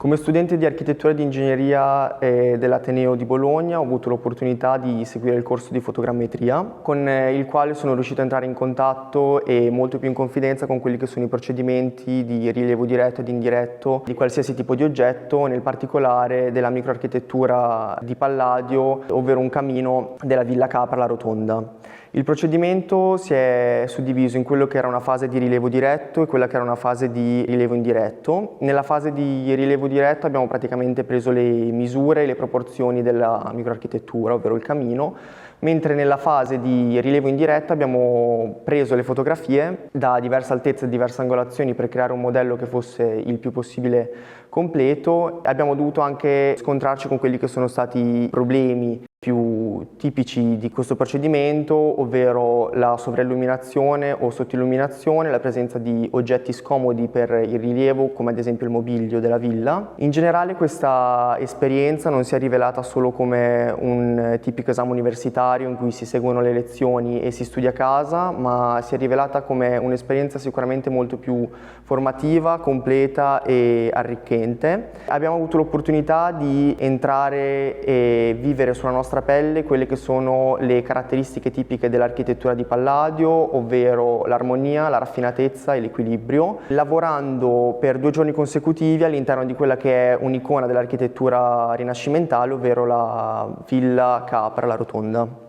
Come studente di architettura e di ingegneria dell'Ateneo di Bologna ho avuto l'opportunità di seguire il corso di fotogrammetria, con il quale sono riuscito a entrare in contatto e molto più in confidenza con quelli che sono i procedimenti di rilievo diretto ed indiretto di qualsiasi tipo di oggetto, nel particolare della microarchitettura di Palladio, ovvero un camino della Villa Capra alla Rotonda. Il procedimento si è suddiviso in quello che era una fase di rilievo diretto e quella che era una fase di rilievo indiretto. Nella fase di rilievo diretto abbiamo praticamente preso le misure e le proporzioni della microarchitettura, ovvero il camino, mentre nella fase di rilievo indiretto abbiamo preso le fotografie da diverse altezze e diverse angolazioni per creare un modello che fosse il più possibile completo. Abbiamo dovuto anche scontrarci con quelli che sono stati i problemi più tipici di questo procedimento, ovvero la sovrailluminazione o sottoilluminazione, la presenza di oggetti scomodi per il rilievo, come ad esempio il mobilio della villa. In generale questa esperienza non si è rivelata solo come un tipico esame universitario in cui si seguono le lezioni e si studia a casa, ma si è rivelata come un'esperienza sicuramente molto più formativa, completa e arricchente. Abbiamo avuto l'opportunità di entrare e vivere sulla nostra pelle quelle che sono le caratteristiche tipiche dell'architettura di Palladio, ovvero l'armonia, la raffinatezza e l'equilibrio, lavorando per 2 giorni consecutivi all'interno di quella che è un'icona dell'architettura rinascimentale, ovvero la Villa Capra alla Rotonda.